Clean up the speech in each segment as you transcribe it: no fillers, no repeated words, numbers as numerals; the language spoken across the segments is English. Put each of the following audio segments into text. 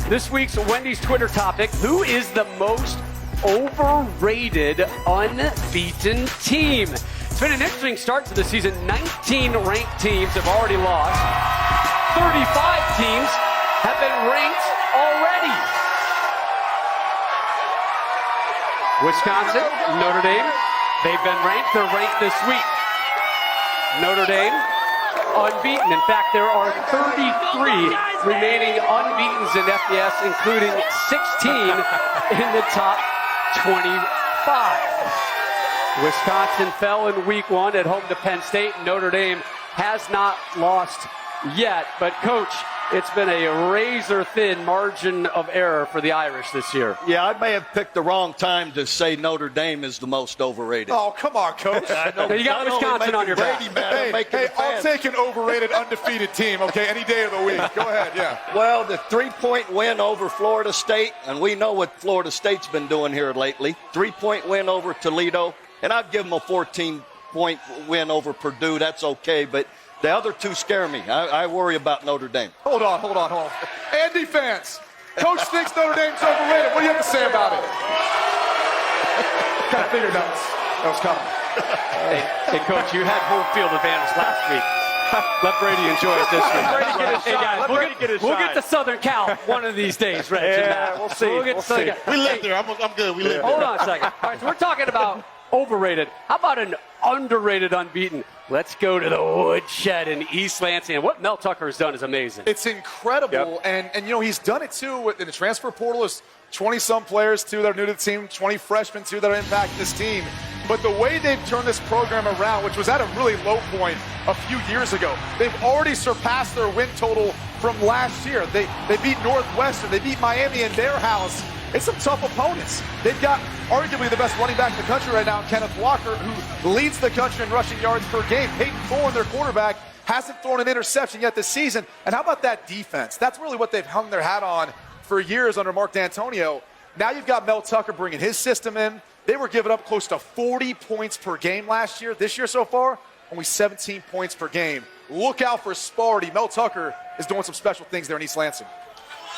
This week's Wendy's Twitter topic, who is the most overrated unbeaten team? It's been an interesting start to the season. 19 ranked teams have already lost. 35 teams have been ranked already. Wisconsin, Notre Dame, they've been ranked. They're ranked this week. Notre Dame, unbeaten. In fact, there are 33 remaining unbeatens in FBS, including 16 in the top 25. Wisconsin fell in week 1 at home to Penn State. Notre Dame has not lost yet. But, Coach, it's been a razor-thin margin of error for the Irish this year. Yeah, I may have picked the wrong time to say Notre Dame is the most overrated. Oh, come on, Coach. I know, you got Wisconsin on your back. Hey, I'll take an overrated, undefeated team, okay, any day of the week. Go ahead, yeah. Well, the 3-point win over Florida State, and we know what Florida State's been doing here lately. 3-point win over Toledo, and I'd give them a 14-point win over Purdue. That's okay, but the other two scare me. I worry about Notre Dame. Hold on. Andy fans, Coach thinks Notre Dame's overrated. What do you have to say about it? Kind of figured that was coming. Hey, Coach, you had home field advantage last week. Let Brady enjoy it this week. Brady get his shot. We'll get to Southern Cal one of these days, Reg. Yeah, we'll see. We'll see. We live there. I'm good. We live there. Hold on a second. All right, so we're talking about overrated. How about an underrated unbeaten? Let's go to the Woodshed in East Lansing. And what Mel Tucker has done is amazing. It's incredible. Yep. And you know, he's done it, too, in the transfer portal. There's 20-some players, too, that are new to the team, 20 freshmen, too, that are impacting this team. But the way they've turned this program around, which was at a really low point a few years ago, they've already surpassed their win total from last year. They beat Northwestern. They beat Miami in their house. It's some tough opponents. They've got arguably the best running back in the country right now, Kenneth Walker, who leads the country in rushing yards per game. Peyton Thorne, their quarterback, hasn't thrown an interception yet this season. And how about that defense? That's really what they've hung their hat on for years under Mark D'Antonio. Now you've got Mel Tucker bringing his system in. They were giving up close to 40 points per game last year. This year so far, only 17 points per game. Look out for Sparty. Mel Tucker is doing some special things there in East Lansing.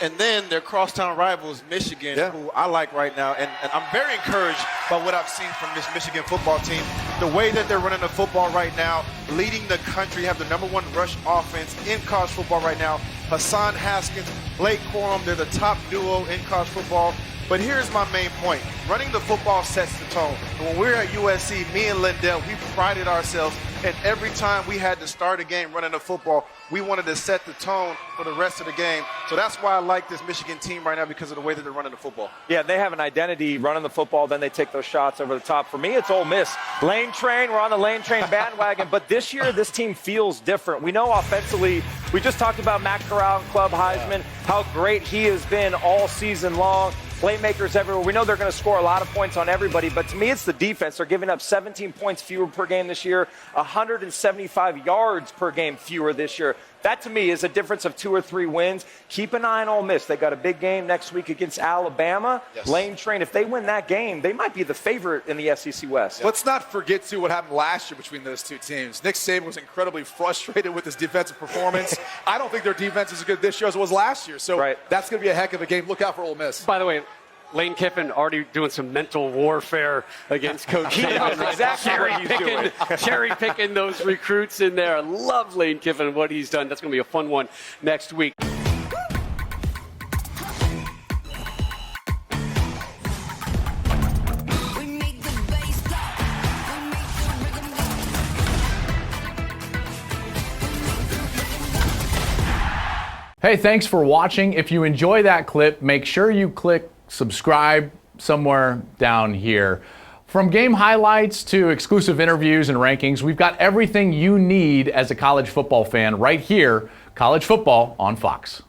And then their crosstown rivals, Michigan, who I like right now. And I'm very encouraged by what I've seen from this Michigan football team. The way that they're running the football right now, leading the country, have the #1 rush offense in college football right now. Hassan Haskins, Blake Corum, they're the top duo in college football. But here's my main point. Running the football sets the tone. And when we were at USC, me and Lindell, we prided ourselves. And every time we had to start a game running the football, we wanted to set the tone for the rest of the game. So that's why I like this Michigan team right now, because of the way that they're running the football. Yeah, they have an identity running the football, then they take those shots over the top. For me, it's Ole Miss. Lane train, we're on the lane train bandwagon. But this year, this team feels different. We know offensively, we just talked about Matt Corral, Club Heisman, how great he has been all season long. Playmakers everywhere. We know they're going to score a lot of points on everybody, but to me, it's the defense. They're giving up 17 points fewer per game this year, 175 yards per game fewer this year. That, to me, is a difference of 2 or 3 wins. Keep an eye on Ole Miss. They got a big game next week against Alabama. Yes. Lane train. If they win that game, they might be the favorite in the SEC West. Let's not forget, too, what happened last year between those two teams. Nick Saban was incredibly frustrated with his defensive performance. I don't think their defense is as good this year as it was last year. So that's going to be a heck of a game. Look out for Ole Miss. By the way, Lane Kiffin already doing some mental warfare against Coach Saban. Exactly what he's doing. Cherry picking those recruits in there. I love Lane Kiffin and what he's done. That's going to be a fun one next week. Hey, thanks for watching. If you enjoy that clip, make sure you click subscribe somewhere down here. From game highlights to exclusive interviews and rankings, we've got everything you need as a college football fan right here, College Football on Fox.